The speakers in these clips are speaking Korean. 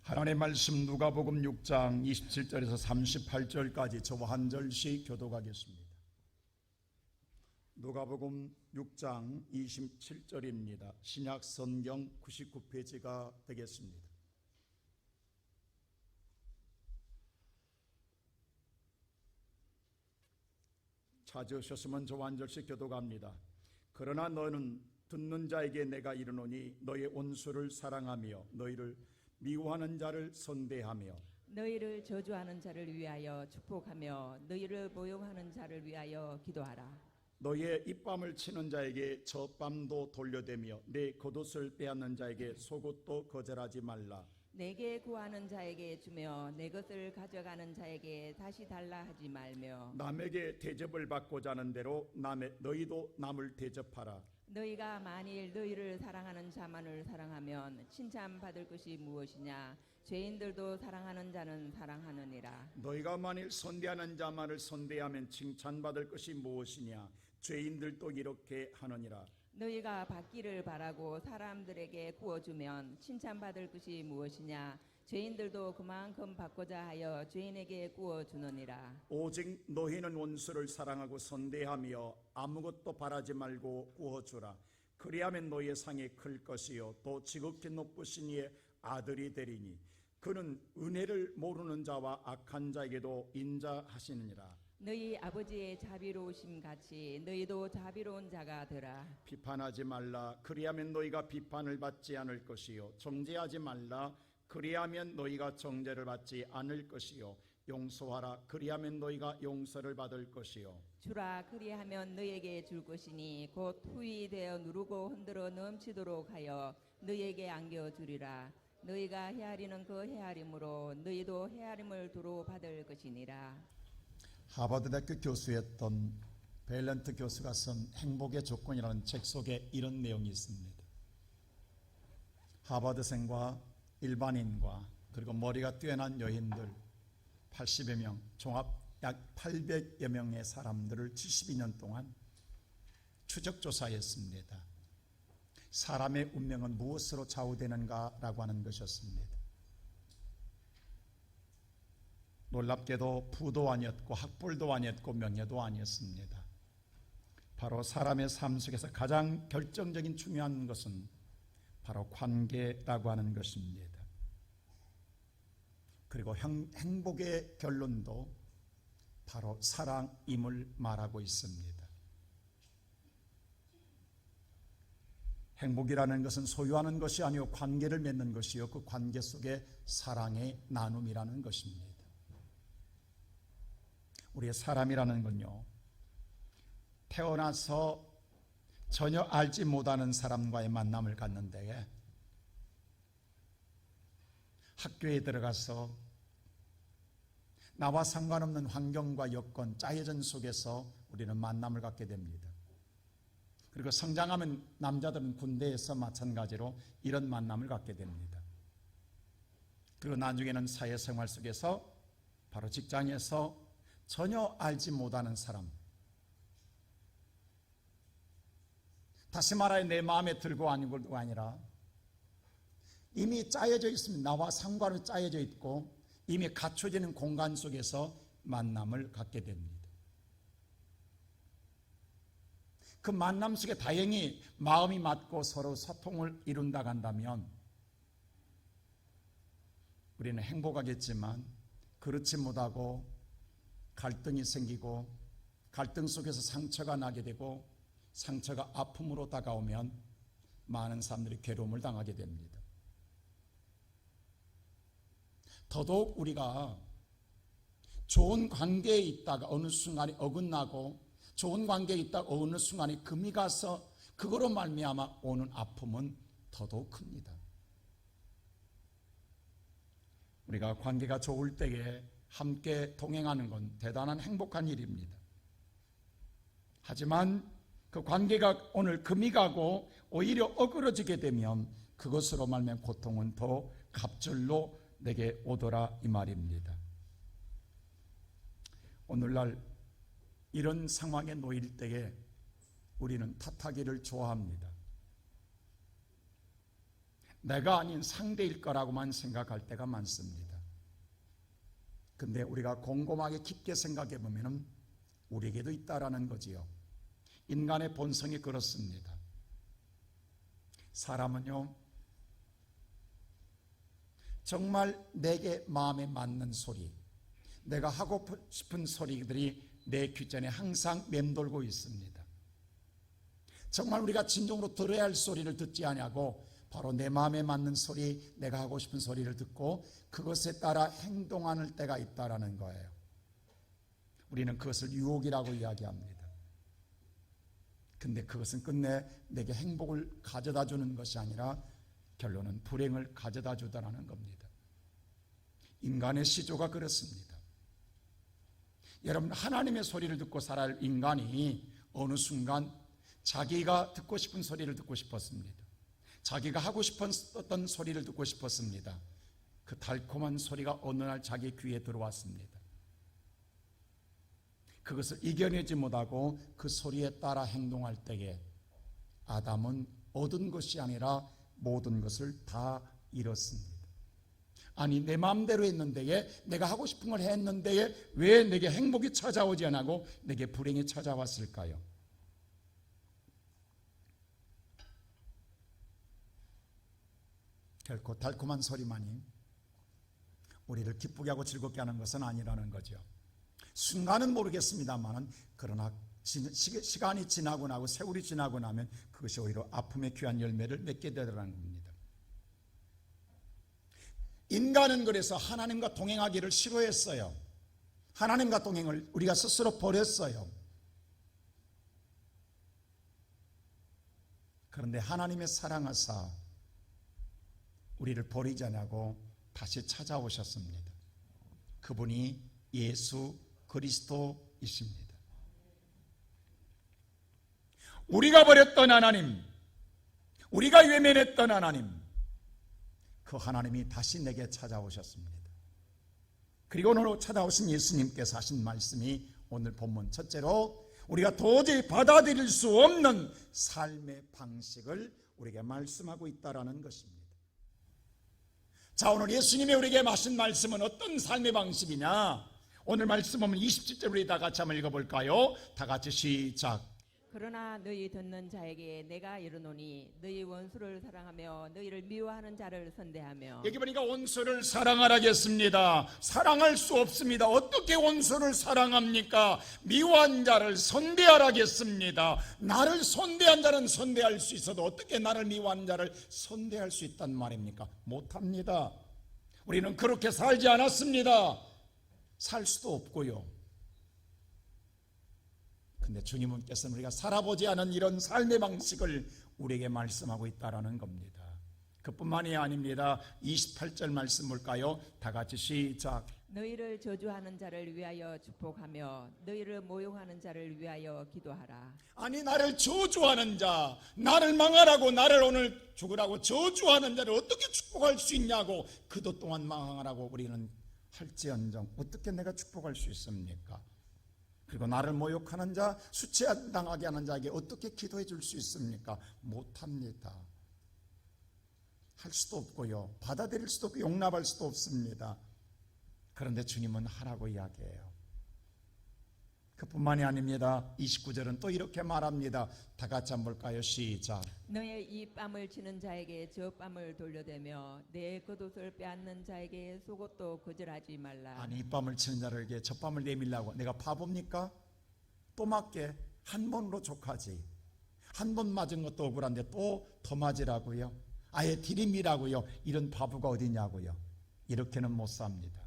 하나님의 말씀 누가복음 6장 27절에서 38절까지 저와 한 절씩 교독하겠습니다. 누가복음 6장 27절입니다. 신약 성경 99페이지가 되겠습니다. 찾으셨으면 저와 한 절씩 교독합니다. 그러나 너는 듣는 자에게 내가 이르노니 너의 온수를 사랑하며 너희를 미워하는 자를 선대하며 너희를 저주하는 자를 위하여 축복하며 너희를 모욕하는 자를 위하여 기도하라. 너희의 입밤을 치는 자에게 젖밤도 돌려대며 내 겉옷을 빼앗는 자에게 속옷도 거절하지 말라. 내게 구하는 자에게 주며 내 것을 가져가는 자에게 다시 달라 하지 말며 남에게 대접을 받고자 하는 대로 너희도 남을 대접하라. 너희가 만일 너희를 사랑하는 자만을 사랑하면 칭찬받을 것이 무엇이냐? 죄인들도 사랑하는 자는 사랑하느니라. 너희가 만일 선대하는 자만을 선대하면 칭찬받을 것이 무엇이냐? 죄인들도 이렇게 하느니라. 너희가 받기를 바라고 사람들에게 구워주면 칭찬받을 것이 무엇이냐? 죄인들도 그만큼 받고자 하여 죄인에게 구워주느니라. 오직 너희는 원수를 사랑하고 선대하며 아무것도 바라지 말고 구워주라. 그리하면 너희의 상이 클 것이요 또 지극히 높으신 이의 아들이 되리니 그는 은혜를 모르는 자와 악한 자에게도 인자하시느니라. 너희 아버지의 자비로우심 같이 너희도 자비로운 자가 되라. 비판하지 말라. 그리하면 너희가 비판을 받지 않을 것이요 정죄하지 말라. 그리하면 너희가 정죄를 받지 않을 것이요 용서하라. 그리하면 너희가 용서를 받을 것이요 주라. 그리하면 너희에게 줄 것이니 곧 후히 되어 누르고 흔들어 넘치도록 하여 너희에게 안겨주리라. 너희가 헤아리는 그 헤아림으로 너희도 헤아림을 두루 받을 것이니라. 하버드대학교 교수였던 벨런트 교수가 쓴 행복의 조건이라는 책 속에 이런 내용이 있습니다. 하버드생과 일반인과 그리고 머리가 뛰어난 여인들 80여 명, 종합 약 800여 명의 사람들을 72년 동안 추적조사했습니다. 사람의 운명은 무엇으로 좌우되는가라고 하는 것이었습니다. 놀랍게도 부도 아니었고 학벌도 아니었고 명예도 아니었습니다. 바로 사람의 삶 속에서 가장 결정적인 중요한 것은 바로 관계라고 하는 것입니다. 그리고 행복의 결론도 바로 사랑임을 말하고 있습니다. 행복이라는 것은 소유하는 것이 아니요 관계를 맺는 것이요 그 관계 속에 사랑의 나눔이라는 것입니다. 우리의 사람이라는 건요 태어나서 전혀 알지 못하는 사람과의 만남을 갖는데 학교에 들어가서 나와 상관없는 환경과 여건, 짜여진 속에서 우리는 만남을 갖게 됩니다. 그리고 성장하면 남자들은 군대에서 마찬가지로 이런 만남을 갖게 됩니다. 그리고 나중에는 사회생활 속에서 바로 직장에서 전혀 알지 못하는 사람, 다시 말하여 내 마음에 들고 아니라 이미 짜여져 있습니다. 나와 상관없이 짜여져 있고 이미 갖춰지는 공간 속에서 만남을 갖게 됩니다. 그 만남 속에 다행히 마음이 맞고 서로 소통을 이룬다고 한다면 우리는 행복하겠지만 그렇지 못하고 갈등이 생기고 갈등 속에서 상처가 나게 되고 상처가 아픔으로 다가오면 많은 사람들이 괴로움을 당하게 됩니다. 더더욱 우리가 좋은 관계에 있다가 어느 순간에 어긋나고 좋은 관계에 있다가 어느 순간에 금이 가서 그거로 말미암아 오는 아픔은 더더욱 큽니다. 우리가 관계가 좋을 때에 함께 동행하는 건 대단한 행복한 일입니다. 하지만 그 관계가 오늘 금이 가고 오히려 어그러지게 되면 그것으로 말미암아 고통은 더 갑절로 내게 오더라 이 말입니다. 오늘날 이런 상황에 놓일 때에 우리는 탓하기를 좋아합니다. 내가 아닌 상대일 거라고만 생각할 때가 많습니다. 근데 우리가 곰곰하게 깊게 생각해 보면 우리에게도 있다라는 거지요. 인간의 본성이 그렇습니다. 사람은요, 정말 내게 마음에 맞는 소리, 내가 하고 싶은 소리들이 내 귓전에 항상 맴돌고 있습니다. 정말 우리가 진정으로 들어야 할 소리를 듣지 아니하고 바로 내 마음에 맞는 소리, 내가 하고 싶은 소리를 듣고 그것에 따라 행동하는 때가 있다라는 거예요. 우리는 그것을 유혹이라고 이야기합니다. 근데 그것은 끝내 내게 행복을 가져다 주는 것이 아니라 결론은 불행을 가져다 주다라는 겁니다. 인간의 시조가 그렇습니다. 여러분, 하나님의 소리를 듣고 살아갈 인간이 어느 순간 자기가 듣고 싶은 소리를 듣고 싶었습니다. 자기가 하고 싶었던 소리를 듣고 싶었습니다. 그 달콤한 소리가 어느 날 자기 귀에 들어왔습니다. 그것을 이겨내지 못하고 그 소리에 따라 행동할 때에 아담은 얻은 것이 아니라 모든 것을 다 잃었습니다. 아니, 내 마음대로 했는데, 내가 하고 싶은 걸 했는데 왜 내게 행복이 찾아오지 않고 내게 불행이 찾아왔을까요? 결코 달콤한 소리만이 우리를 기쁘게 하고 즐겁게 하는 것은 아니라는 거죠. 순간은 모르겠습니다만 그러나 시간이 지나고 나고 세월이 지나고 나면 그것이 오히려 아픔의 귀한 열매를 맺게 되더라는 겁니다. 인간은 그래서 하나님과 동행하기를 싫어했어요. 하나님과 동행을 우리가 스스로 버렸어요. 그런데 하나님의 사랑하사 우리를 버리지 않고 다시 찾아오셨습니다. 그분이 예수 그리스도이십니다. 우리가 버렸던 하나님, 우리가 외면했던 하나님, 그 하나님이 다시 내게 찾아오셨습니다. 그리고 오늘 찾아오신 예수님께서 하신 말씀이 오늘 본문 첫째로 우리가 도저히 받아들일 수 없는 삶의 방식을 우리에게 말씀하고 있다는 것입니다. 자, 오늘 예수님이 우리에게 하신 말씀은 어떤 삶의 방식이냐? 오늘 말씀 보면 27절 우리 다 같이 한번 읽어볼까요? 다 같이 시작. 그러나 너희 듣는 자에게 내가 이르노니 너희 원수를 사랑하며 너희를 미워하는 자를 선대하며. 여기 보니까 원수를 사랑하라겠습니다. 사랑할 수 없습니다. 어떻게 원수를 사랑합니까? 미워한 자를 선대하라겠습니다. 나를 선대한 자는 선대할 수 있어도 어떻게 나를 미워한 자를 선대할 수 있단 말입니까? 못합니다. 우리는 그렇게 살지 않았습니다. 살 수도 없고요. 근데 주님께서는 우리가 살아보지 않은 이런 삶의 방식을 우리에게 말씀하고 있다는 겁니다. 그뿐만이 아닙니다. 28절 말씀 볼까요? 다 같이 시작. 너희를 저주하는 자를 위하여 축복하며 너희를 모욕하는 자를 위하여 기도하라. 아니, 나를 저주하는 자, 나를 망하라고, 나를 오늘 죽으라고 저주하는 자를 어떻게 축복할 수 있냐고, 그도 또한 망하라고 우리는 할지언정 어떻게 내가 축복할 수 있습니까? 그리고 나를 모욕하는 자, 수치당하게 하는 자에게 어떻게 기도해 줄 수 있습니까? 못합니다. 할 수도 없고요, 받아들일 수도 없고 용납할 수도 없습니다. 그런데 주님은 하라고 이야기해요. 그뿐만이 아닙니다. 29절은 또 이렇게 말합니다. 다 같이 한번 볼까요? 시작. 너의 이 뺨을 치는 자에게 저 뺨을 돌려대며 내 겉옷을 빼앗는 자에게 속옷도 거절하지 말라. 아니, 이 뺨을 치는 자에게 저 뺨을 내밀라고 내가 바보입니까? 또 맞게 한 번으로 족하지. 한 번 맞은 것도 억울한데 또 더 맞으라고요? 아예 디림이라고요? 이런 바보가 어디냐고요? 이렇게는 못 삽니다.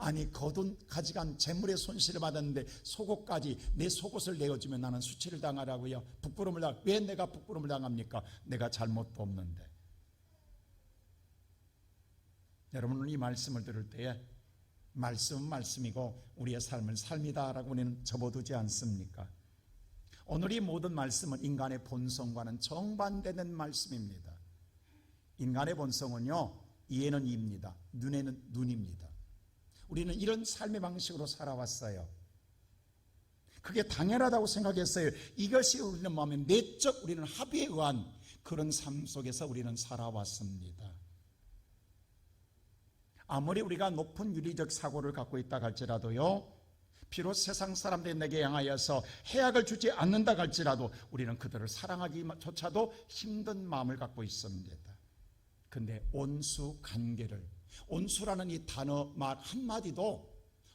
아니, 거둔 가져간 재물의 손실을 받았는데 속옷까지, 내 속옷을 내어주면 나는 수치를 당하라고요? 부끄러움을 당. 왜 내가 부끄러움을 당합니까? 내가 잘못도 없는데. 여러분은 이 말씀을 들을 때에 말씀은 말씀이고 우리의 삶은 삶이다라고 우리는 접어두지 않습니까? 오늘 이 모든 말씀은 인간의 본성과는 정반대된 말씀입니다. 인간의 본성은요, 이에는 이입니다. 눈에는 눈입니다. 우리는 이런 삶의 방식으로 살아왔어요. 그게 당연하다고 생각했어요. 이것이 우리는 마음의 내적 우리는 합의에 의한 그런 삶 속에서 우리는 살아왔습니다. 아무리 우리가 높은 윤리적 사고를 갖고 있다 할지라도요, 비록 세상 사람들이 내게 향하여서 해악을 주지 않는다 할지라도 우리는 그들을 사랑하기조차도 힘든 마음을 갖고 있습니다. 근데 온수 관계를, 온수라는 이 단어 말 한마디도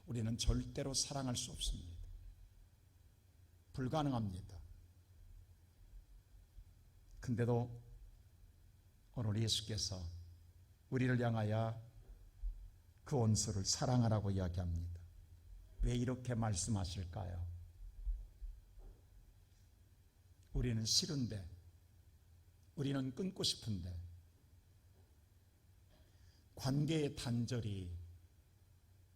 우리는 절대로 사랑할 수 없습니다. 불가능합니다. 근데도 오늘 예수께서 우리를 향하여 그 온수를 사랑하라고 이야기합니다. 왜 이렇게 말씀하실까요? 우리는 싫은데, 우리는 끊고 싶은데, 관계의 단절이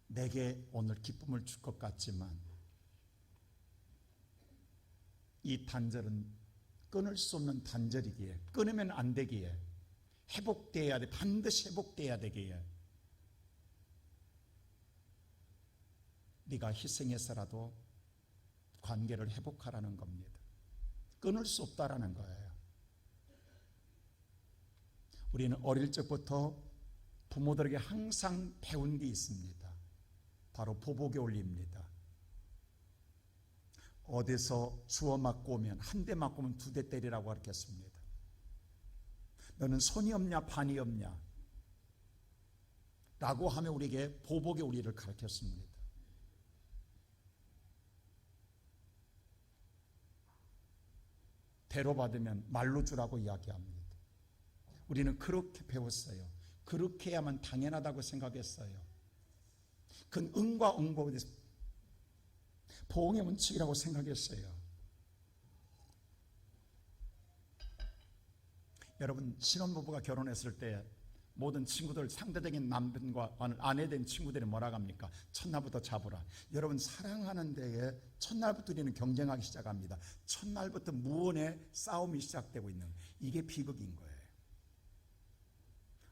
내게 오늘 기쁨을 줄 것 같지만 이 단절은 끊을 수 없는 단절이기에, 끊으면 안 되기에, 회복돼야 돼, 반드시 회복돼야 되기에 네가 희생해서라도 관계를 회복하라는 겁니다. 끊을 수 없다라는 거예요. 우리는 어릴 적부터 부모들에게 항상 배운 게 있습니다. 바로 보복의 원리입니다. 어디서 주워 맞고 오면, 한 대 맞고 오면 2대 때리라고 가르쳤습니다. 너는 손이 없냐 반이 없냐 라고 하며 우리에게 보복의 원리를 가르쳤습니다. 대로 받으면 말로 주라고 이야기합니다. 우리는 그렇게 배웠어요. 그렇게 해야만 당연하다고 생각했어요. 그건 응과 응보에 대해서 보응의 원칙이라고 생각했어요. 여러분, 신혼부부가 결혼했을 때 모든 친구들, 상대적인 남편과 아내 된 친구들이 뭐라고 합니까? 첫날부터 잡으라. 여러분, 사랑하는 데에 첫날부터 우리는 경쟁하기 시작합니다. 첫날부터 무언의 싸움이 시작되고 있는, 이게 비극인 거예요.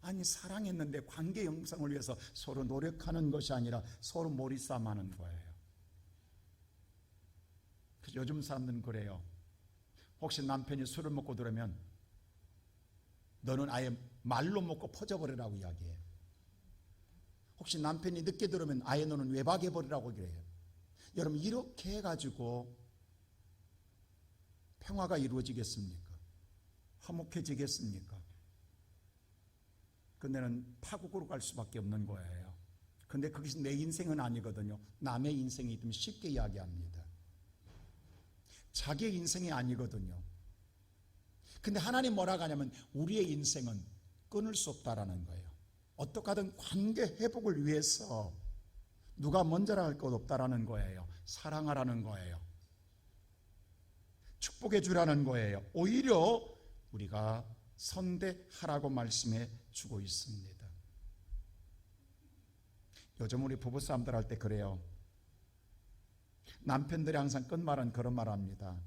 아니, 사랑했는데 관계 형성을 위해서 서로 노력하는 것이 아니라 서로 몰입싸움하는 거예요. 그래서 요즘 사람들은 그래요. 혹시 남편이 술을 먹고 들으면 너는 아예 말로 먹고 퍼져버리라고 이야기해요. 혹시 남편이 늦게 들으면 아예 너는 외박해버리라고 그래요. 여러분, 이렇게 해가지고 평화가 이루어지겠습니까? 화목해지겠습니까? 근데는 파국으로 갈 수밖에 없는 거예요. 근데 그것이 내 인생은 아니거든요. 남의 인생이 있으면 쉽게 이야기합니다. 자기의 인생이 아니거든요. 근데 하나님 뭐라고 하냐면 우리의 인생은 끊을 수 없다라는 거예요. 어떻게 하든 관계 회복을 위해서 누가 먼저라 할 것 없다라는 거예요. 사랑하라는 거예요. 축복해 주라는 거예요. 오히려 우리가 선대하라고 말씀해 주고 있습니다. 요즘 우리 부부싸움들 할 때 그래요. 남편들이 항상 끝말은 그런 말 합니다.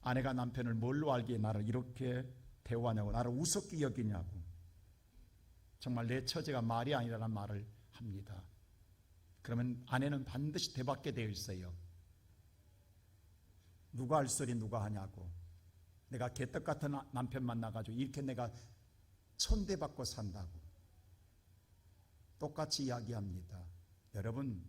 아내가 남편을 뭘로 알기에 나를 이렇게 대우하냐고, 나를 우습게 여기냐고. 정말 내 처제가 말이 아니라는 말을 합니다. 그러면 아내는 반드시 대받게 되어 있어요. 누가 할 소리 누가 하냐고. 내가 개떡 같은 남편 만나가지고 이렇게 내가 천대받고 산다고. 똑같이 이야기합니다. 여러분,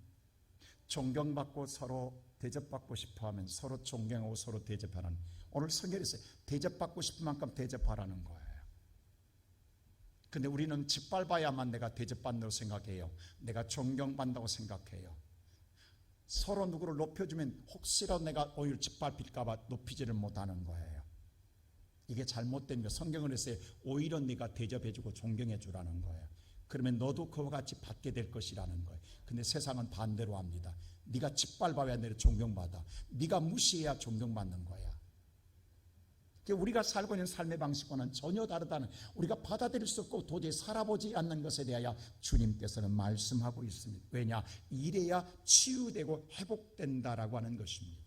존경받고 서로 대접받고 싶어하면 서로 존경하고 서로 대접하라는, 오늘 성경에서 대접받고 싶은 만큼 대접하라는 거예요. 근데 우리는 짓밟아야만 내가 대접받는다고 생각해요. 내가 존경받는다고 생각해요. 서로 누구를 높여주면 혹시라도 내가 오히려 짓밟힐까 봐 높이지를 못하는 거예요. 이게 잘못된 거. 성경을 했어요. 오히려 네가 대접해주고 존경해주라는 거예요. 그러면 너도 그와 같이 받게 될 것이라는 거예요. 근데 세상은 반대로 합니다. 네가 짓밟아야 내가 존경받아. 네가 무시해야 존경받는 거야. 우리가 살고 있는 삶의 방식과는 전혀 다르다는, 우리가 받아들일 수 없고 도저히 살아보지 않는 것에 대하여 주님께서는 말씀하고 있습니다. 왜냐? 이래야 치유되고 회복된다라고 하는 것입니다.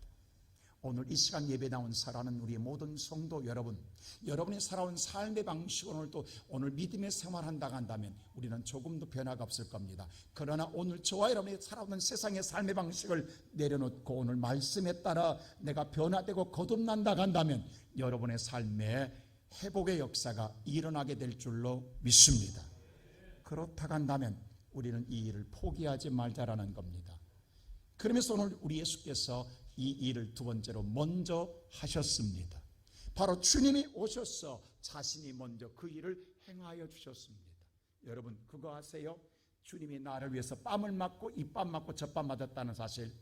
오늘 이 시간 예배 나온 살아가는 우리의 모든 성도 여러분, 여러분이 살아온 삶의 방식을 오늘 믿음의 생활한다고 한다면 우리는 조금도 변화가 없을 겁니다. 그러나 오늘 저와 여러분이 살아오는 세상의 삶의 방식을 내려놓고 오늘 말씀에 따라 내가 변화되고 거듭난다고 한다면 여러분의 삶에 회복의 역사가 일어나게 될 줄로 믿습니다. 그렇다고 한다면 우리는 이 일을 포기하지 말자라는 겁니다. 그러면서 오늘 우리 예수께서 이 일을 두 번째로 먼저 하셨습니다. 바로 주님이 오셔서 자신이 먼저 그 일을 행하여 주셨습니다. 여러분 그거 아세요? 주님이 나를 위해서 뺨을 맞고 이 뺨 맞고 저 뺨 맞았다는 사실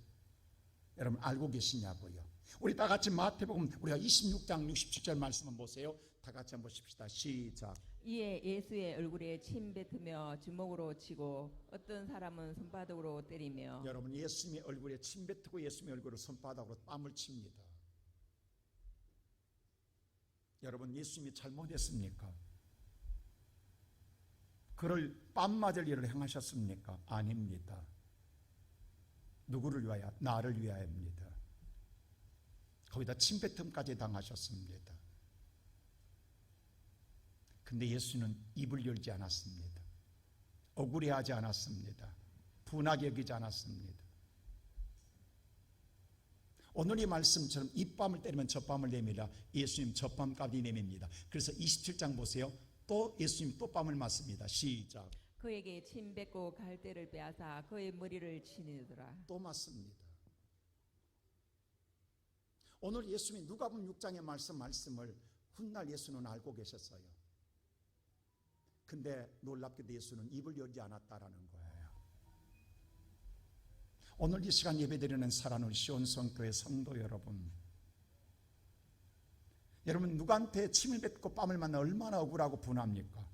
여러분 알고 계시냐고요? 우리 다 같이 마태복음 우리가 26장 67절 말씀을 보세요. 다 같이 한번 보십시다. 시작. 이에 예수의 얼굴에 침 뱉으며 주먹으로 치고 어떤 사람은 손바닥으로 때리며. 여러분 예수님의 얼굴에 침 뱉고 예수님의 얼굴을 손바닥으로 뺨을 칩니다. 여러분 예수님이 잘못했습니까? 그를 뺨 맞을 일을 행하셨습니까? 아닙니다. 누구를 위하여? 나를 위하여입니다. 거기다 침뱉음까지 당하셨습니다. 근데 예수는 입을 열지 않았습니다. 억울해하지 않았습니다. 분하게 여기지 않았습니다. 오늘 이 말씀처럼 이 뺨을 때리면 저 뺨을 내밀라. 예수님 저 뺨까지 내밉니다. 그래서 27장 보세요. 또 예수님 또 뺨을 맞습니다. 시작. 그에게 침 뱉고 갈대를 빼앗아 그의 머리를 치니더라. 또 맞습니다. 오늘 예수님이 누가복음 6장의 말씀을 훗날 예수는 알고 계셨어요. 근데 놀랍게도 예수는 입을 열지 않았다라는 거예요. 오늘 이 시간 예배드리는 사랑하는 시온성교회 성도 여러분, 여러분 누구한테 침을 뱉고 뺨을 맞나 얼마나 억울하고 분합니까?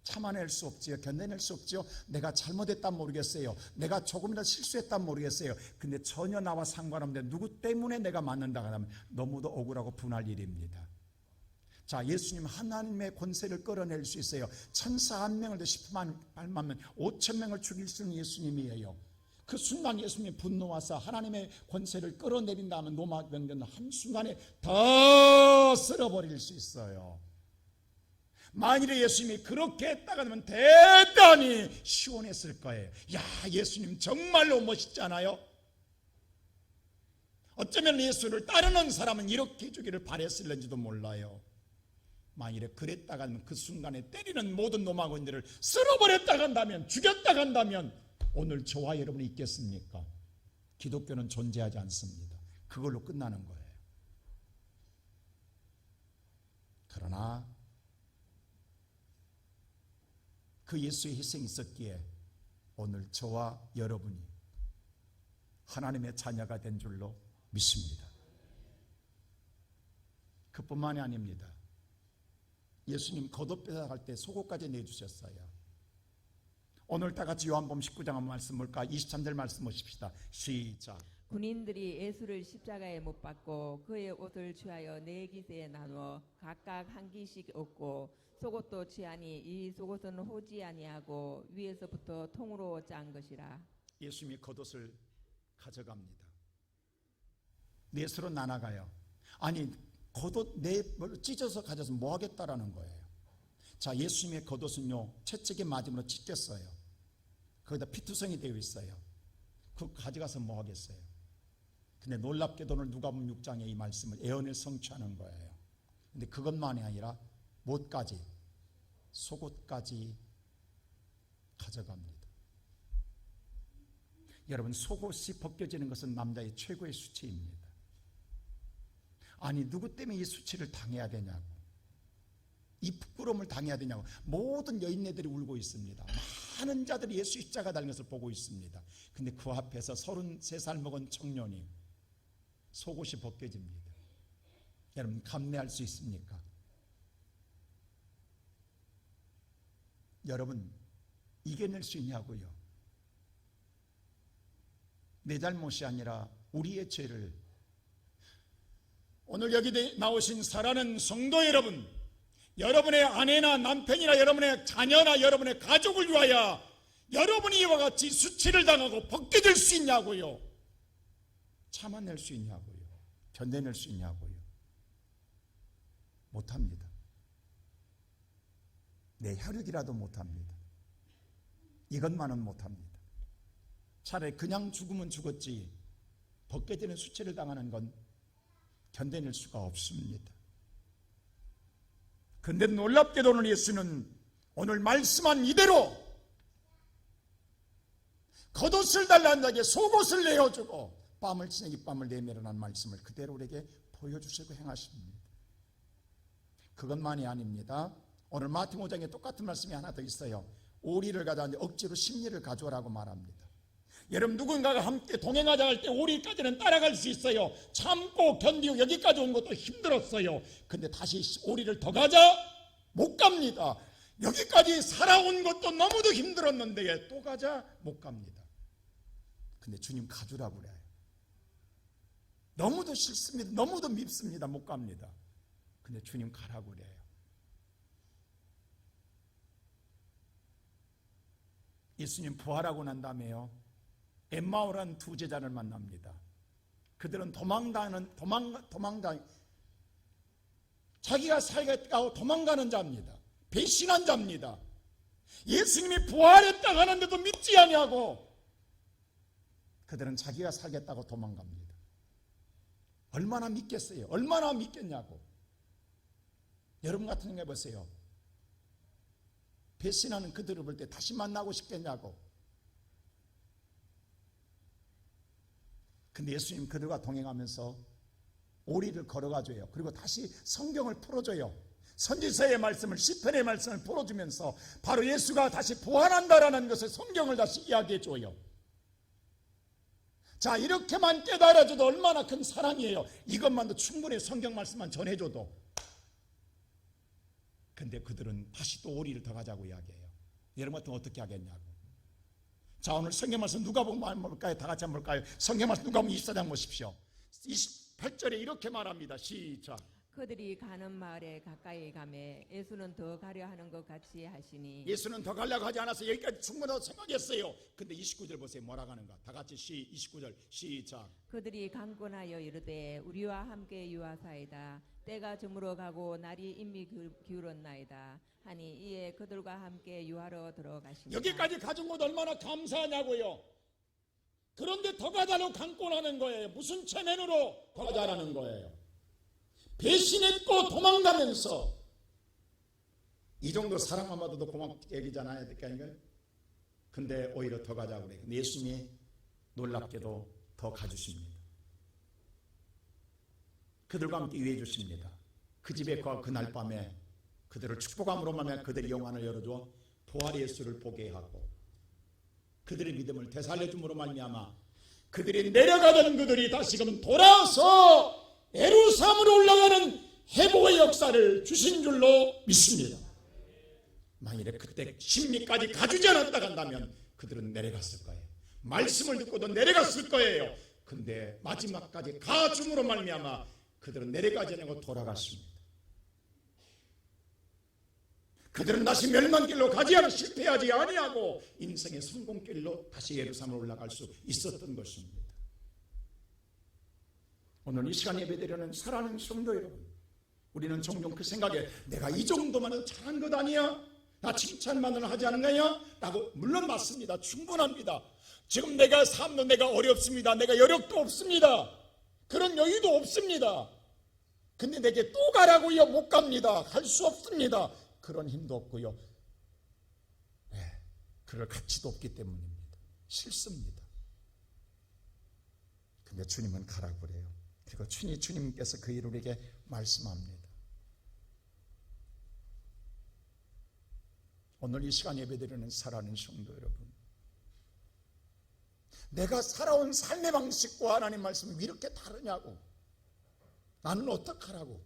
참아낼 수 없지요. 견뎌낼 수 없지요. 내가 잘못했단 모르겠어요. 내가 조금이라도 실수했단 모르겠어요. 근데 전혀 나와 상관없는데 누구 때문에 내가 맞는다고 하면 너무도 억울하고 분할 일입니다. 자, 예수님 하나님의 권세를 끌어낼 수 있어요. 천사 한 명을 더 10만 발맞으면 5천 명을 죽일 수 있는 예수님이에요. 그 순간 예수님이 분노하사 하나님의 권세를 끌어내린다 하면 로마 병정은 한순간에 다 쓸어버릴 수 있어요. 만일에 예수님이 그렇게 했다가 하면 대단히 시원했을 거예요. 야, 예수님 정말로 멋있잖아요. 어쩌면 예수를 따르는 사람은 이렇게 해주기를 바랬을는지도 몰라요. 만일에 그랬다가 하면 그 순간에 때리는 모든 로마군들을 쓸어버렸다가 한다면, 죽였다가 한다면 오늘 저와 여러분이 있겠습니까? 기독교는 존재하지 않습니다. 그걸로 끝나는 거예요. 그러나 그 예수의 희생이 있었기에 오늘 저와 여러분이 하나님의 자녀가 된 줄로 믿습니다. 그뿐만이 아닙니다. 예수님 겉옷 빼앗아갈 때 속옷까지 내주셨어요. 오늘 다 같이 요한복음 19장 말씀 볼까? 23절 말씀 보십시다. 시작. 군인들이 예수를 십자가에 못 박고 그의 옷을 취하여 네 기세에 나누어 각각 한 기씩 얻고 속옷도 취하니 이 속옷은 호지 아니하고 위에서부터 통으로 짠 것이라. 예수님이 겉옷을 가져갑니다. 넷으로 나눠가요. 아니 겉옷 넷을 찢어서 가져서 뭐 하겠다라는 거예요. 자, 예수님의 겉옷은요 채찍에 맞음으로 찢겼어요. 거기다 피투성이 되어 있어요. 그거 가져가서 뭐 하겠어요. 근데 놀랍게도 오늘 누가복음 6장에 이 말씀을 예언을 성취하는 거예요. 근데 그것만이 아니라 못까지 속옷까지 가져갑니다. 여러분 속옷이 벗겨지는 것은 남자의 최고의 수치입니다. 아니 누구 때문에 이 수치를 당해야 되냐고, 이 부끄러움을 당해야 되냐고 모든 여인네들이 울고 있습니다. 많은 자들이 예수 십자가 달린 것을 보고 있습니다. 근데 그 앞에서 33살 먹은 청년이 속옷이 벗겨집니다. 여러분 감내할 수 있습니까? 여러분 이겨낼 수 있냐고요? 내 잘못이 아니라 우리의 죄를 오늘 여기 나오신 사랑하는 성도 여러분, 여러분의 아내나 남편이나 여러분의 자녀나 여러분의 가족을 위하여 여러분이 이와 같이 수치를 당하고 벗겨질 수 있냐고요? 참아낼 수 있냐고요? 견뎌낼 수 있냐고요? 못합니다. 내 혈육이라도 못합니다. 이것만은 못합니다. 차라리 그냥 죽으면 죽었지 벗겨지는 수치를 당하는 건 견뎌낼 수가 없습니다. 그런데 놀랍게도 오늘 예수는 오늘 말씀한 이대로 겉옷을 달라는 자에게 속옷을 내어주고 뺨을 치는 입밤을 내밀어난 말씀을 그대로 우리에게 보여주시고 행하십니다. 그것만이 아닙니다. 오늘 마태복음 5장에 똑같은 말씀이 하나 더 있어요. 오리를 가져와 억지로 심리를 가져오라고 말합니다. 여러분 누군가가 함께 동행하자 할 때 오리까지는 따라갈 수 있어요. 참고 견디고 여기까지 온 것도 힘들었어요. 근데 다시 오리를 더 가자? 못 갑니다. 여기까지 살아온 것도 너무도 힘들었는데 또 가자? 못 갑니다. 근데 주님 가주라고 그래요. 너무도 싫습니다. 너무도 밉습니다. 못 갑니다. 근데 주님 가라고 그래요. 예수님 부활하고 난 다음에요, 엠마오라는 두 제자를 만납니다. 그들은 자기가 살겠다고 도망가는 자입니다. 배신한 자입니다. 예수님이 부활했다 하는데도 믿지 아니하고 그들은 자기가 살겠다고 도망갑니다. 얼마나 믿겠어요? 얼마나 믿겠냐고. 여러분 같은 경우 해보세요. 배신하는 그들을 볼 때 다시 만나고 싶겠냐고. 근데 예수님 그들과 동행하면서 오리를 걸어가줘요. 그리고 다시 성경을 풀어줘요. 선지서의 말씀을, 시편의 말씀을 풀어주면서 바로 예수가 다시 부활한다라는 것을 성경을 다시 이야기해줘요. 자, 이렇게만 깨달아줘도 얼마나 큰 사랑이에요. 이것만도 충분히 성경 말씀만 전해줘도. 근데 그들은 다시 또 오리를 더 가자고 이야기해요. 여러분 같으면 어떻게 하겠냐고. 자, 오늘 성경 말씀 누가복음 한번 볼까요? 다 같이 한번 볼까요? 성경 말씀 누가복음 24장 보십시오. 28절에 이렇게 말합니다. 시작. 그들이 가는 마을에 가까이 가매 예수는 더 가려 하는 것 같이 하시니 예수는 더 가려고 하지 않아서 여기까지 충분하다고 생각했어요. 근데 29절 보세요. 뭐라고 하는가. 다 같이 29절 시작. 그들이 강권하여 이르되 우리와 함께 유하사이다. 때가 저물어 가고 날이 이미 기울었나이다 하니 이에 그들과 함께 유하러 들어가시니라. 여기까지 가진 것 얼마나 감사하냐고요. 그런데 더 가자고 강권하는 거예요. 무슨 체면으로 더 가자라는 거예요. 배신했고 도망가면서. 이 정도 사랑하마도 고맙게 얘기잖아요. 근데 오히려 더 가자고 그래요. 근데 예수님이 놀랍게도 더 가주십니다. 그들과 함께 위해 주십니다. 그 집에 그날 밤에 그들을 축복함으로 말미암아 그들의 영안을 열어줘 부활의 예수를 보게 하고 그들의 믿음을 되살려줌으로 말미암아 그들이 내려가던 그들이 다시금 돌아서 예루살렘으로 올라가는 회복의 역사를 주신 줄로 믿습니다. 만일에 그때 심리까지 가주지 않았다 간다면 그들은 내려갔을 거예요. 말씀을 듣고도 내려갔을 거예요. 근데 마지막까지 가줌으로 말미암아 그들은 내려가지 않고 돌아갔습니다. 그들은 다시 멸망길로 가지 않고 실패하지 아니하고 인생의 성공길로 다시 예루살렘으로 올라갈 수 있었던 것입니다. 오늘 이 시간 예배드리는 사랑하는 성도 여러분, 우리는 종종 그 생각에 내가 이 정도만 잘한 것 아니야? 나 칭찬만을 하지 않은 거야? 라고. 물론 맞습니다. 충분합니다. 지금 내가 삶도 내가 어렵습니다. 내가 여력도 없습니다. 그런 여유도 없습니다. 근데 내게 또 가라고요? 못 갑니다. 할 수 없습니다. 그런 힘도 없고요. 네, 그럴 가치도 없기 때문입니다. 싫습니다. 근데 주님은 가라고 그래요. 그리고 주님께서 그 일을 우리에게 말씀합니다. 오늘 이 시간 예배드리는 사랑하는 성도 여러분, 내가 살아온 삶의 방식과 하나님 말씀이 이렇게 다르냐고. 나는 어떡하라고.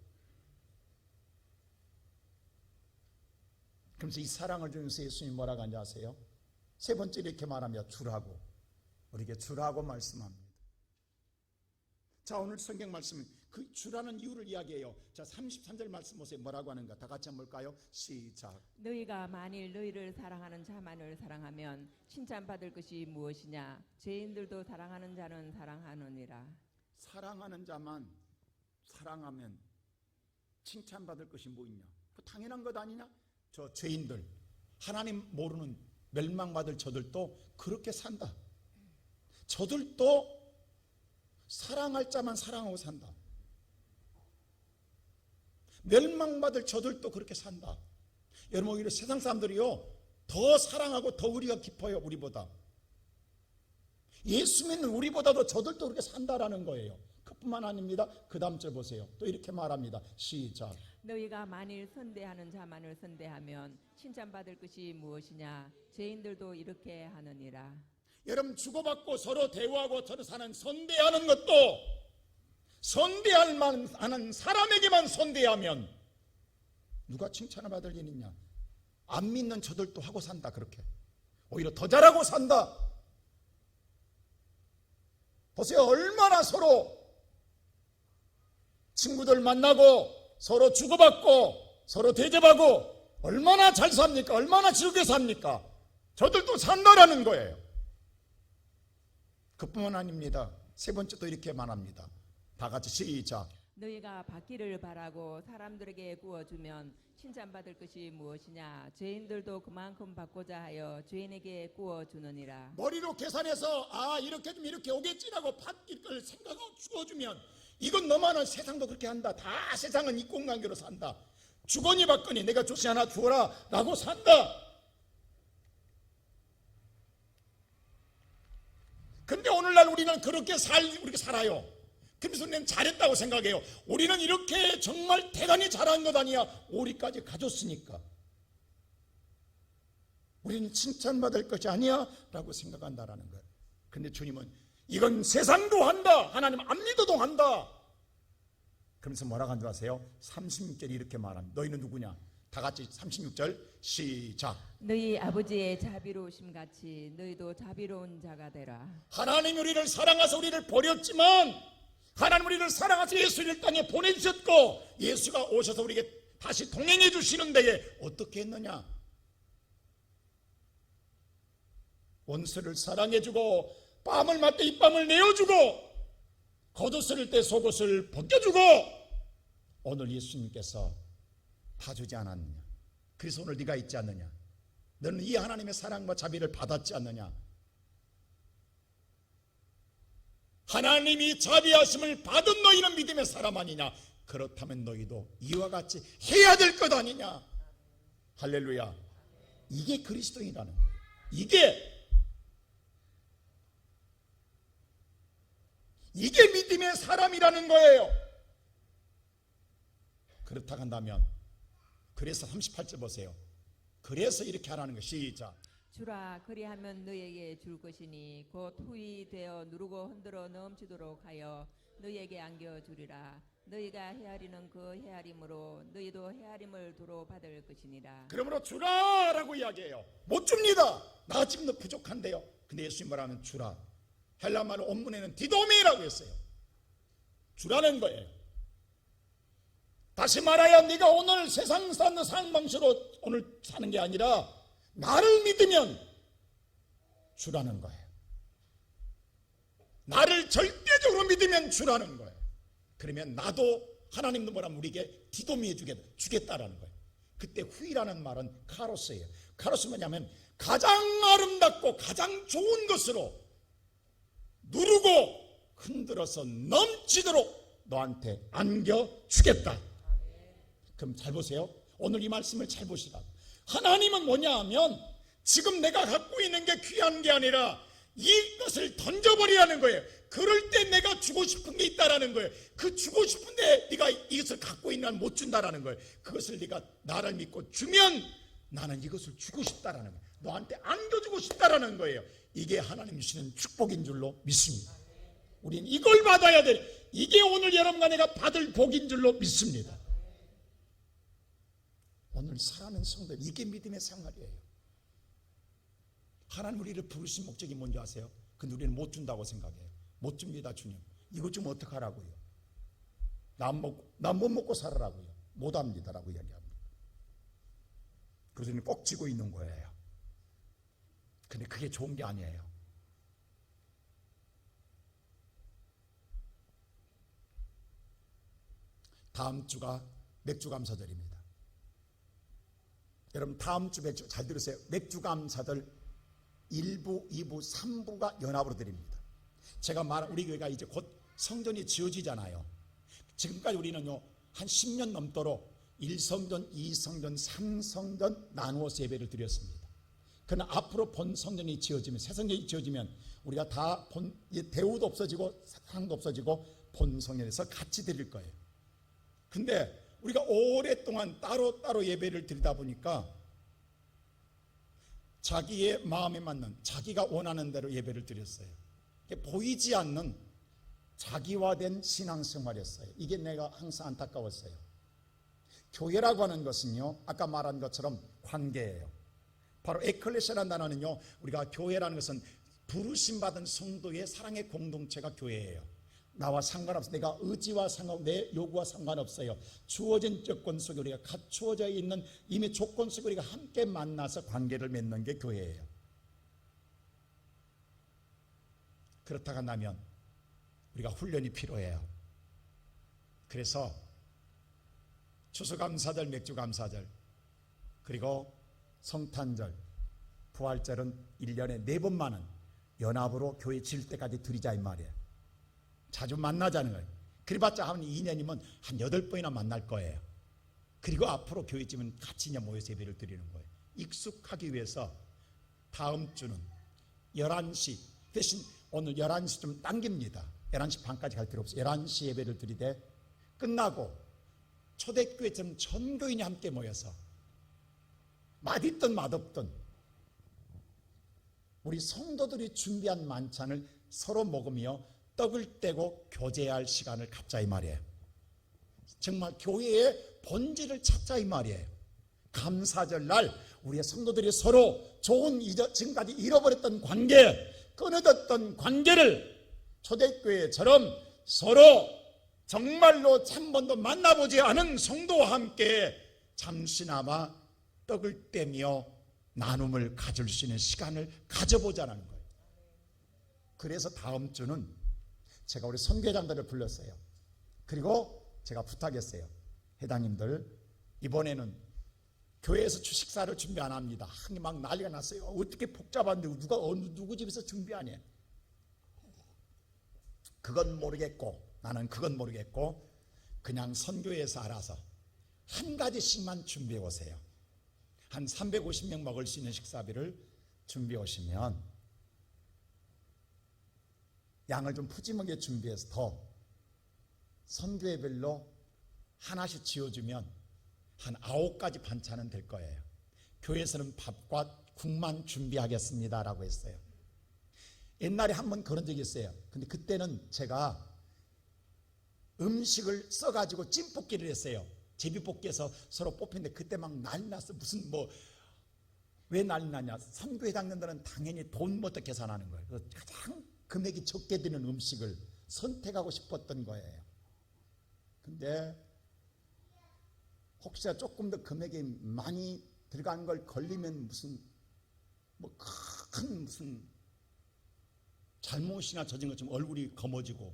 그러면서 이 사랑을 주면서 예수님이 뭐라고 하는지 아세요? 세 번째 이렇게 말하며 주라고, 우리에게 주라고 말씀합니다. 자, 오늘 성경 말씀은 그 주라는 이유를 이야기해요. 자, 33절 말씀 보세요. 뭐라고 하는가. 다 같이 한번 볼까요? 시작. 너희가 만일 너희를 사랑하는 자만을 사랑하면 칭찬받을 것이 무엇이냐. 죄인들도 사랑하는 자는 사랑하느니라. 사랑하는 자만 사랑하면 칭찬받을 것이 뭐 있냐? 그 당연한 것 아니냐? 저 죄인들, 하나님 모르는 멸망받을 저들도 그렇게 산다. 저들도 사랑할 자만 사랑하고 산다. 멸망받을 저들도 그렇게 산다. 여러분, 오히려 세상 사람들이요 더 사랑하고 더 우리가 깊어요. 우리보다. 예수 믿는 우리보다도 저들도 그렇게 산다라는 거예요. 그뿐만 아닙니다. 그 다음 절 보세요. 또 이렇게 말합니다. 시작. 너희가 만일 선대하는 자만을 선대하면 칭찬받을 것이 무엇이냐? 죄인들도 이렇게 하느니라. 여러분, 주고받고 서로 대우하고 서로 사는 선대하는 것도 선대할 만한 사람에게만 선대하면 누가 칭찬을 받을 일 있냐? 안 믿는 저들도 하고 산다. 그렇게 오히려 더 잘하고 산다. 보세요. 얼마나 서로 친구들 만나고 서로 주고받고 서로 대접하고 얼마나 잘 삽니까? 얼마나 즐겁게 삽니까? 저들도 산다라는 거예요. 그뿐만 아닙니다. 세 번째 또 이렇게 말합니다. 다 같이 시작. 너희가 받기를 바라고 사람들에게 구워주면 칭찬받을 것이 무엇이냐? 죄인들도 그만큼 받고자 하여 죄인에게 구워주느니라. 머리로 계산해서 이렇게 좀 이렇게 오겠지라고 받길 걸 생각하고 주어주면 이건 너만은 세상도 그렇게 한다. 다 세상은 인공관계로 산다. 주거니 받거니 내가 조시 하나 주어라 라고 산다. 근데 오늘날 우리는 그렇게 우리가 살아요. 그래서 우리는 잘했다고 생각해요. 우리는 이렇게 정말 대단히 잘한 것 아니야. 오리까지 가졌으니까. 우리는 칭찬받을 것이 아니야 라고 생각한다라는 거예요. 근데 주님은 이건 세상도 한다. 하나님 안 믿어도 한다. 그러면서 뭐라고 한 줄 아세요? 36절이 이렇게 말합니다. 너희는 누구냐? 다 같이 36절 시작. 너희 아버지의 자비로우심 같이 너희도 자비로운 자가 되라. 하나님 우리를 사랑하사 우리를 버렸지만 하나님 우리를 사랑하사 예수를 땅에 보내주셨고 예수가 오셔서 우리에게 다시 동행해 주시는 데에 어떻게 했느냐? 원수를 사랑해주고 뺨을 맞대 입밤을 내어주고 겉옷을 때 속옷을 벗겨주고 오늘 예수님께서 봐주지 않았느냐? 그래서 오늘 네가 있지 않느냐? 너는 이 하나님의 사랑과 자비를 받았지 않느냐? 하나님이 자비하심을 받은 너희는 믿음의 사람 아니냐? 그렇다면 너희도 이와 같이 해야 될 것 아니냐? 할렐루야. 이게 그리스도인이라는 거예요. 이게 믿음의 사람이라는 거예요. 그렇다 한다면 그래서 38절 보세요. 그래서 이렇게 하라는 거 시작. 주라 그리하면 너희에게 줄 것이니 곧 후히 되어 누르고 흔들어 넘치도록 하여 너희에게 안겨주리라. 너희가 헤아리는 그 헤아림으로 너희도 헤아림을 도로 받을 것이니라. 그러므로 주라라고 이야기해요. 못 줍니다. 나 지금도 부족한데요. 근데 예수님 말하면 주라. 헬라말 원문에는 디도미라고 했어요. 주라는 거예요. 다시 말하여 네가 오늘 세상 사는 삶 방식으로 오늘 사는 게 아니라 나를 믿으면 주라는 거예요. 나를 절대적으로 믿으면 주라는 거예요. 그러면 나도 하나님도 뭐라면 우리에게 디도미해 주겠다라는 거예요. 그때 후이라는 말은 카로스예요. 카로스 뭐냐면 가장 아름답고 가장 좋은 것으로 누르고 흔들어서 넘치도록 너한테 안겨주겠다. 그럼 잘 보세요. 오늘 이 말씀을 잘 보시라. 하나님은 뭐냐 하면 지금 내가 갖고 있는 게 귀한 게 아니라 이것을 던져버리라는 거예요. 그럴 때 내가 주고 싶은 게 있다라는 거예요. 그 주고 싶은데 네가 이것을 갖고 있는 한 못 준다라는 거예요. 그것을 네가 나를 믿고 주면 나는 이것을 주고 싶다라는 거예요. 너한테 안겨주고 싶다라는 거예요. 이게 하나님 주시는 축복인 줄로 믿습니다. 우리는 이걸 받아야 돼. 이게 오늘 여러분과 내가 받을 복인 줄로 믿습니다. 오늘 사랑하는 성도, 이게 믿음의 생활이에요. 하나님 우리를 부르신 목적이 뭔지 아세요? 근데 우리는 못 준다고 생각해요. 못 줍니다. 주님 이것 좀 어떻게 하라고요? 난 못 먹고 살아라고요. 못합니다라고 이야기합니다. 그래서 우리는 꼭 쥐고 있는 거예요. 근데 그게 좋은 게 아니에요. 다음 주가 맥주감사절입니다. 여러분 다음 주 맥주 잘 들으세요. 맥주감사절 1부, 2부, 3부가 연합으로 드립니다. 제가 말한 우리 교회가 이제 곧 성전이 지어지잖아요. 지금까지 우리는요 한 10년 넘도록 1성전, 2성전, 3성전 나누어서 예배를 드렸습니다. 그러나 앞으로 본 성전이 지어지면, 새 성전이 지어지면 우리가 다 대우도 없어지고 사랑도 없어지고 본 성전에서 같이 드릴 거예요. 근데 우리가 오랫동안 따로따로 예배를 드리다 보니까 자기의 마음에 맞는, 자기가 원하는 대로 예배를 드렸어요. 보이지 않는 자기화된 신앙생활이었어요. 이게 내가 항상 안타까웠어요. 교회라고 하는 것은요, 아까 말한 것처럼 관계예요. 바로 에클레시아라는 단어는요, 우리가 교회라는 것은 부르심받은 성도의 사랑의 공동체가 교회예요. 나와 상관없어요. 내가 의지와 상관없어요. 내 요구와 상관없어요. 주어진 조건 속에 우리가 갖추어져 있는 이미 조건 속에 우리가 함께 만나서 관계를 맺는 게 교회예요. 그렇다고 한다면 우리가 훈련이 필요해요. 그래서 추수감사절, 맥주감사절, 그리고 성탄절, 부활절은 1년에 4번만은 연합으로 교회 질 때까지 드리자 이 말이에요. 자주 만나자는 거예요. 그래봤자 한 2년이면 한 8번이나 만날 거예요. 그리고 앞으로 교회 집은 같이 모여서 예배를 드리는 거예요. 익숙하기 위해서 다음 주는 11시 대신 오늘 11시 좀 당깁니다. 11시 반까지 갈 필요 없어요. 11시 예배를 드리되 끝나고 초대교회처럼 전 교인이 함께 모여서 맛있든 맛없든 우리 성도들이 준비한 만찬을 서로 먹으며 떡을 떼고 교제할 시간을 갖자 이 말이에요. 정말 교회의 본질을 찾자 이 말이에요. 감사절 날 우리의 성도들이 서로 좋은 지금까지 잃어버렸던 관계, 끊어졌던 관계를 초대교회처럼 서로 정말로 한 번도 만나보지 않은 성도와 함께 잠시나마 떡을 떼며 나눔을 가질 수 있는 시간을 가져보자는 거예요. 그래서 다음 주는 제가 우리 선교회장들을 불렀어요. 그리고 제가 부탁했어요. 회장님들 이번에는 교회에서 주식사를 준비 안 합니다. 막 난리가 났어요. 어떻게 복잡한데 누가 누구 집에서 준비하냐. 그건 모르겠고 나는 그건 모르겠고 그냥 선교회에서 알아서 한 가지씩만 준비해 오세요. 한 350명 먹을 수 있는 식사비를 준비해 오시면 양을 좀 푸짐하게 준비해서 더 선교회별로 하나씩 지어주면 한 9가지 반찬은 될 거예요. 교회에서는 밥과 국만 준비하겠습니다 라고 했어요. 옛날에 한번 그런 적이 있어요. 근데 그때는 제가 음식을 써가지고 찜뽑기를 했어요. 제비뽑기에서 서로 뽑혔는데 그때 막 난리 났어. 무슨 왜 난리 나냐. 선교회장님들은 당연히 돈부터 계산하는 거예요. 그래서 가장 금액이 적게 드는 음식을 선택하고 싶었던 거예요. 근데 혹시나 조금 더 금액이 많이 들어간 걸 걸리면 무슨 큰 무슨 잘못이나 저진 것처럼 얼굴이 검어지고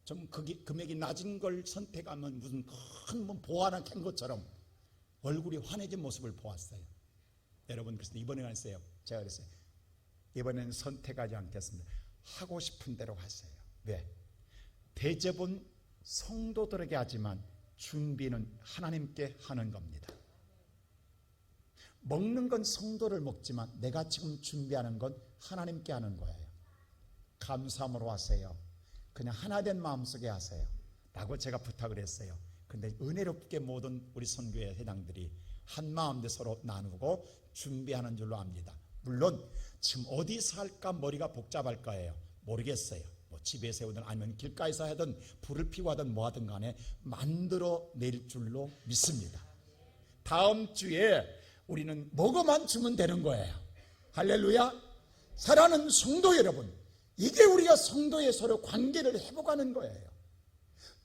좀 금액이 낮은 걸 선택하면 무슨 큰 보안을 캔 것처럼 얼굴이 환해진 모습을 보았어요. 여러분 그래서 이번에 했어요. 제가 그랬어요. 이번에는 선택하지 않겠습니다. 하고 싶은 대로 하세요. 왜? 대접은 성도들에게 하지만 준비는 하나님께 하는 겁니다. 먹는 건 성도를 먹지만 내가 지금 준비하는 건 하나님께 하는 거예요. 감사함으로 하세요. 그냥 하나된 마음속에 하세요 라고 제가 부탁을 했어요. 근데 은혜롭게 모든 우리 선교회 회장들이 한 마음대 서로 나누고 준비하는 줄로 압니다. 물론 지금 어디서 할까 머리가 복잡할 거예요. 모르겠어요. 집에서 해오든 아니면 길가에서 하든 불을 피고 하든 뭐 하든 간에 만들어 낼 줄로 믿습니다. 다음 주에 우리는 먹어만 주면 되는 거예요. 할렐루야. 사랑하는 성도 여러분, 이게 우리가 성도의 서로 관계를 회복하는 거예요.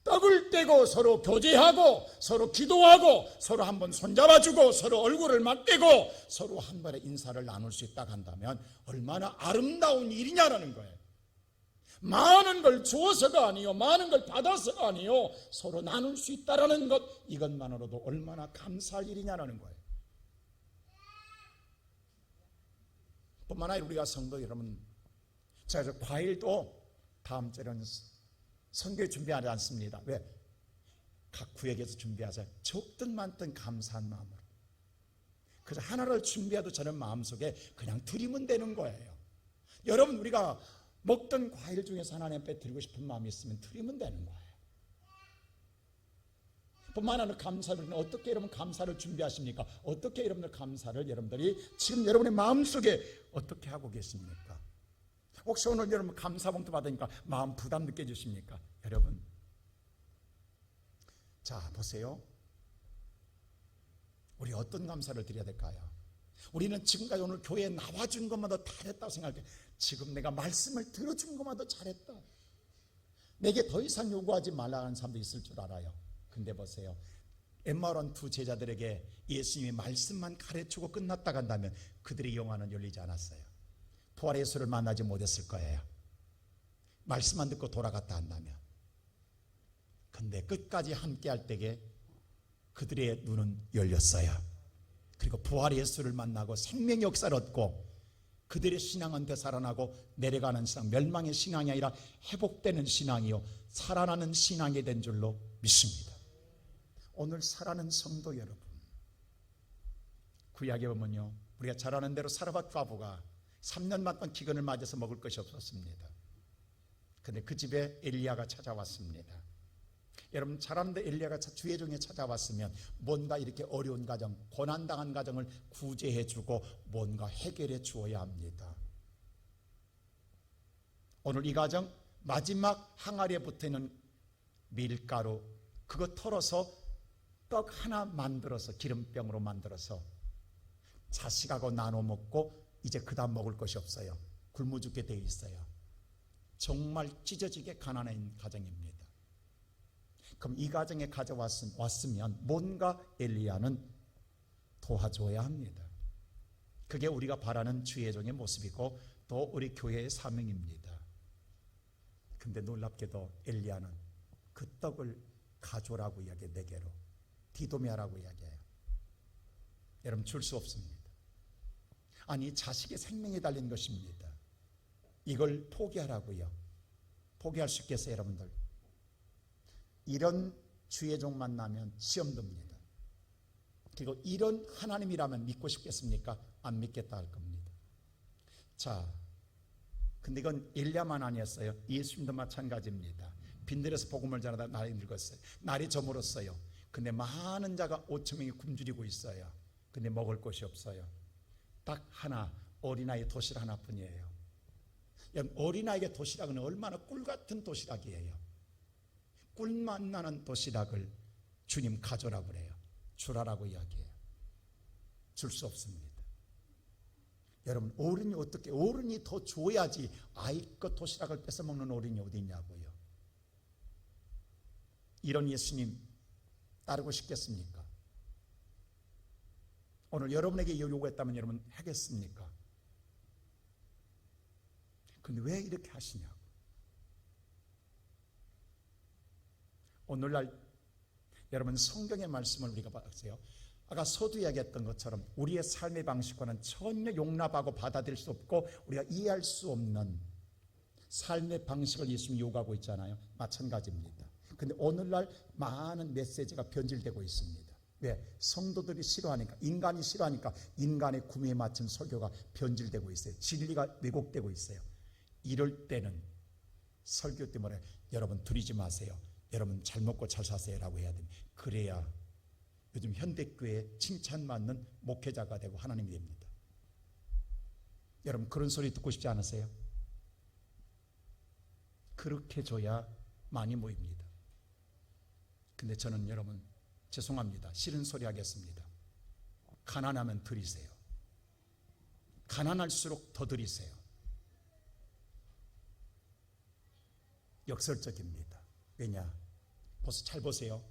떡을 떼고 서로 교제하고 서로 기도하고 서로 한번 손잡아주고 서로 얼굴을 맞대고 서로 한 번에 인사를 나눌 수 있다고 한다면 얼마나 아름다운 일이냐라는 거예요. 많은 걸 주어서가 아니요, 많은 걸 받아서가 아니요, 서로 나눌 수 있다라는 것, 이것만으로도 얼마나 감사할 일이냐는 거예요. 뿐만 아니라 우리가 성도 여러분, 제가 과일도 다음 주에는 선교에 준비하지 않습니다. 왜? 각 구역에서 준비하세요. 적든 많든 감사한 마음으로. 그래서 하나를 준비해도 저는 마음속에 그냥 드리면 되는 거예요. 여러분, 우리가 먹던 과일 중에서 하나님께 드리고 싶은 마음이 있으면 드리면 되는 거예요. 뿐만 아니라 감사를, 어떻게 여러분 감사를 준비하십니까? 어떻게 여러분들 감사를 여러분들이 지금 여러분의 마음속에 어떻게 하고 계십니까? 혹시 오늘 여러분 감사봉투 받으니까 마음 부담 느껴지십니까? 여러분, 자 보세요. 우리 어떤 감사를 드려야 될까요? 우리는 지금까지 오늘 교회에 나와준 것만도 잘했다고 생각해. 지금 내가 말씀을 들어준 것만도 잘했다. 내게 더 이상 요구하지 말라는 사람도 있을 줄 알아요. 근데 보세요, 엠마오란 두 제자들에게 예수님이 말씀만 가르치고 끝났다 간다면 그들의 영혼은 열리지 않았어요. 부활의 예수를 만나지 못했을 거예요. 말씀만 듣고 돌아갔다 한다면. 근데 끝까지 함께 할 때에 그들의 눈은 열렸어요. 그리고 부활의 예수를 만나고 생명의 역사를 얻고 그들의 신앙은 되살아나고 내려가는 신앙, 멸망의 신앙이 아니라 회복되는 신앙이요, 살아나는 신앙이 된 줄로 믿습니다. 오늘 살아는 성도 여러분, 구약에 보면요, 우리가 잘 아는 대로 사르밧 과부가 3년 맞던 기근을 맞아서 먹을 것이 없었습니다. 그런데 그 집에 엘리야가 찾아왔습니다. 여러분 잘 아는데 엘리야가 주의 종에 찾아왔으면 뭔가 이렇게 어려운 가정, 고난당한 가정을 구제해주고 뭔가 해결해 주어야 합니다. 오늘 이 가정 마지막 항아리에 붙어있는 밀가루, 그거 털어서 떡 하나 만들어서 기름병으로 만들어서 자식하고 나눠 먹고 이제 그 다음 먹을 것이 없어요. 굶어 죽게 되어 있어요. 정말 찢어지게 가난한 가정입니다. 그럼 이 가정에 왔으면 뭔가 엘리야는 도와줘야 합니다. 그게 우리가 바라는 주의 종의 모습이고 또 우리 교회의 사명입니다. 근데 놀랍게도 엘리야는 그 떡을 가져오라고 이야기해. 내게로 디도미하라고 이야기해요. 여러분 줄 수 없습니다. 아니 자식의 생명이 달린 것입니다. 이걸 포기하라고요. 포기할 수 있겠어요 여러분들? 이런 주의 종 만나면 시험 듭니다. 그리고 이런 하나님이라면 믿고 싶겠습니까? 안 믿겠다 할 겁니다. 자, 근데 이건 엘리야만 아니었어요. 예수님도 마찬가지입니다. 빈들에서 복음을 전하다 날이 늙었어요. 날이 저물었어요. 근데 많은 자가 5천 명이 굶주리고 있어요. 근데 먹을 것이 없어요. 딱 하나, 어린아이 도시락 하나뿐이에요. 어린아이의 도시락은 얼마나 꿀같은 도시락이에요. 꿀맛 나는 도시락을 주님 가져라 그래요. 주라라고 이야기해요. 줄 수 없습니다. 여러분 어른이 어떻게, 어른이 더 줘야지 아이 것 도시락을 뺏어 먹는 어른이 어디 있냐고요. 이런 예수님 따르고 싶겠습니까? 오늘 여러분에게 요구했다면 여러분 하겠습니까? 근데 왜 이렇게 하시냐고. 오늘날 여러분 성경의 말씀을 우리가 봤어요. 아까 서두 이야기했던 것처럼 우리의 삶의 방식과는 전혀 용납하고 받아들일 수 없고 우리가 이해할 수 없는 삶의 방식을 예수님이 요구하고 있잖아요. 마찬가지입니다. 근데 오늘날 많은 메시지가 변질되고 있습니다. 왜? 성도들이 싫어하니까, 인간이 싫어하니까 인간의 구미에 맞춘 설교가 변질되고 있어요. 진리가 왜곡되고 있어요. 이럴 때는 설교 때문에 여러분 드리지 마세요. 여러분 잘 먹고 잘 사세요라고 해야 됩니다. 그래야 요즘 현대교회에 칭찬받는 목회자가 되고 하나님이 됩니다. 여러분 그런 소리 듣고 싶지 않으세요? 그렇게 줘야 많이 모입니다. 근데 저는 여러분 죄송합니다. 싫은 소리 하겠습니다. 가난하면 드리세요. 가난할수록 더 드리세요. 역설적입니다. 왜냐? 벌써 잘 보세요.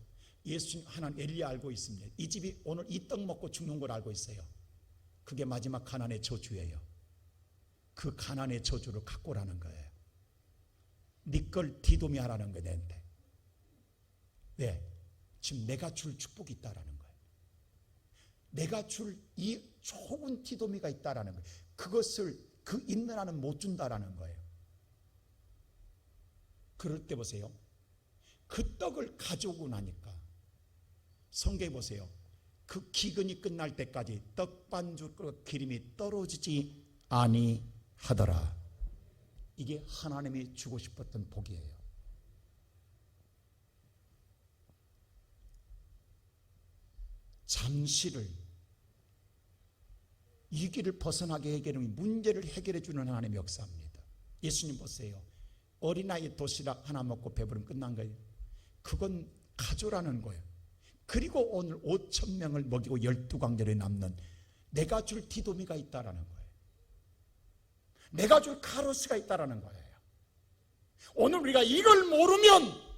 예수님 하나님 엘리야 알고 있습니다. 이 집이 오늘 이 떡 먹고 죽는 걸 알고 있어요. 그게 마지막 가난의 저주예요. 그 가난의 저주를 갖고 오라는 거예요. 네 걸 디도미 하라는 거야, 내한테. 왜? 지금 내가 줄 축복이 있다라는 거예요. 내가 줄 이 좋은 디도미가 있다라는 거예요. 그것을 그 있는 한은 못 준다라는 거예요. 그럴 때 보세요. 그 떡을 가져오고 나니까 성경에 보세요. 그 기근이 끝날 때까지 떡반죽 기름이 떨어지지 아니하더라. 이게 하나님이 주고 싶었던 복이에요. 잠시를 위기를 벗어나게 해결하는 문제를 해결해 주는 하나님의 역사입니다. 예수님 보세요. 어린아이 도시락 하나 먹고 배부르면 끝난 거예요. 그건 가져라는 거예요. 그리고 오늘 5,000명을 먹이고 12광절에 남는 내가 줄 디도미가 있다라는 거예요. 내가 줄 카로스가 있다라는 거예요. 오늘 우리가 이걸 모르면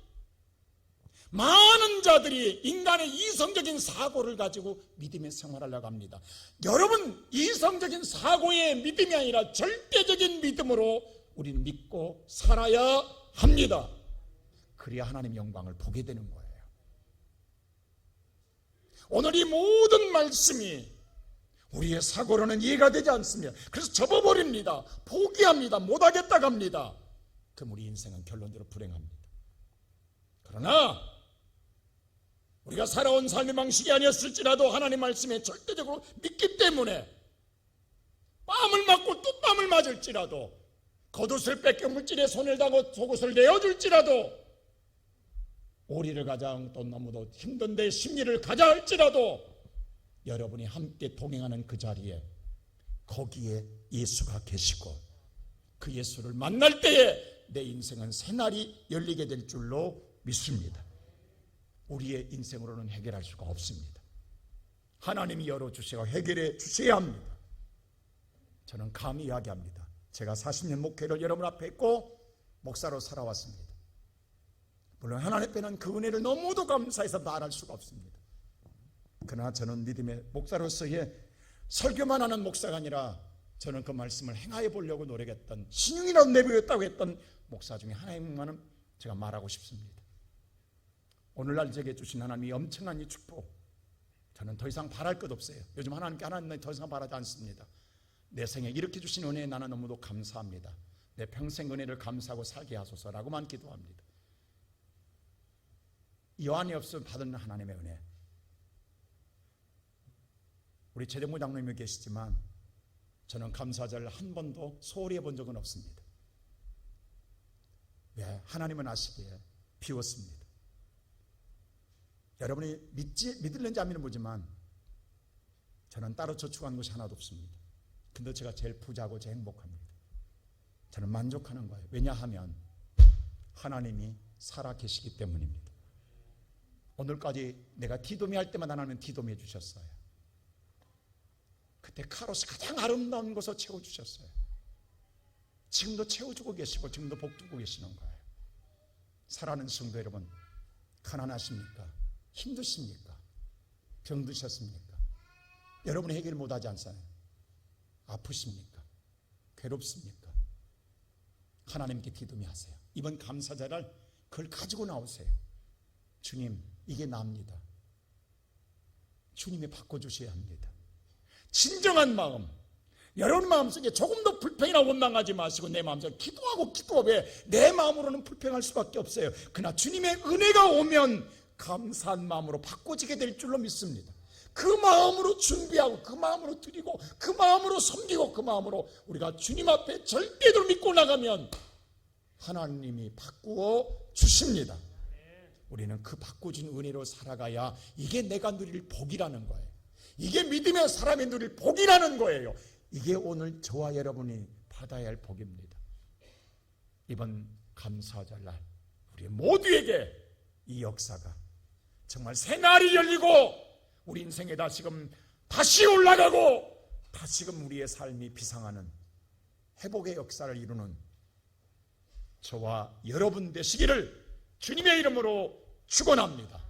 많은 자들이 인간의 이성적인 사고를 가지고 믿음의 생활하려고 합니다. 여러분, 이성적인 사고의 믿음이 아니라 절대적인 믿음으로 우리는 믿고 살아야 합니다. 그래야 하나님의 영광을 보게 되는 거예요. 오늘 이 모든 말씀이 우리의 사고로는 이해가 되지 않습니다. 그래서 접어버립니다. 포기합니다. 못하겠다고 합니다. 그럼 우리 인생은 결론적으로 불행합니다. 그러나 우리가 살아온 삶의 방식이 아니었을지라도 하나님 말씀에 절대적으로 믿기 때문에 뺨을 맞고 또 뺨을 맞을지라도 겉옷을 뺏겨 물질에 손을 다고 속옷을 내어줄지라도 오리를 가자 또 너무도 힘든데 심리를 가자 할지라도 여러분이 함께 동행하는 그 자리에 거기에 예수가 계시고 그 예수를 만날 때에 내 인생은 새날이 열리게 될 줄로 믿습니다. 우리의 인생으로는 해결할 수가 없습니다. 하나님이 열어주셔야 해결해 주셔야 합니다. 저는 감히 이야기합니다. 제가 40년 목회를 여러분 앞에 했고 목사로 살아왔습니다. 물론 하나님 앞에는 그 은혜를 너무도 감사해서 말할 수가 없습니다. 그러나 저는 믿음의 목사로서의 설교만 하는 목사가 아니라 저는 그 말씀을 행하여 보려고 노력했던 신용이라고 내비웠다고 했던 목사 중에 하나님만은 제가 말하고 싶습니다. 오늘날 제게 주신 하나님이 엄청난 이 축복, 저는 더 이상 바랄 것 없어요. 요즘 하나님께 하나님 더 이상 바라지 않습니다. 내 생에 이렇게 주신 은혜에 나는 너무도 감사합니다. 내 평생 은혜를 감사하고 살게 하소서라고만 기도합니다. 여한이 없으면 받은 하나님의 은혜. 우리 최정무 장로님이 계시지만 저는 감사절을 한 번도 소홀히 해본 적은 없습니다. 왜? 하나님은 아시기에 비웠습니다. 여러분이 믿을는지 안 믿는지 모르지만 저는 따로 저축한 것이 하나도 없습니다. 근데 제가 제일 부자고 제일 행복합니다. 저는 만족하는 거예요. 왜냐하면 하나님이 살아 계시기 때문입니다. 오늘까지 내가 디도미 할 때마다 하나님은 디도미 해주셨어요. 그때 카로스 가장 아름다운 곳을 채워주셨어요. 지금도 채워주고 계시고 지금도 복 주고 계시는 거예요. 사랑하는 성도 여러분, 가난하십니까? 힘드십니까? 병드셨습니까? 여러분이 해결 못하지 않잖아요. 아프십니까? 괴롭습니까? 하나님께 디도미 하세요. 이번 감사자를 그걸 가지고 나오세요. 주님, 이게 나입니다. 주님이 바꿔주셔야 합니다. 진정한 마음, 여러분 마음속에 조금 더 불평이나 원망하지 마시고 내 마음속에 기도하고 왜 내 마음으로는 불평할 수밖에 없어요. 그러나 주님의 은혜가 오면 감사한 마음으로 바꿔지게 될 줄로 믿습니다. 그 마음으로 준비하고 그 마음으로 드리고 그 마음으로 섬기고 그 마음으로 우리가 주님 앞에 절대로 믿고 나가면 하나님이 바꾸어 주십니다. 우리는 그 바꿔준 은혜로 살아가야 이게 내가 누릴 복이라는 거예요. 이게 믿음의 사람이 누릴 복이라는 거예요. 이게 오늘 저와 여러분이 받아야 할 복입니다. 이번 감사절 날 우리 모두에게 이 역사가 정말 새날이 열리고 우리 인생에 다시 올라가고 다시금 우리의 삶이 비상하는 회복의 역사를 이루는 저와 여러분 되시기를 주님의 이름으로 축원합니다.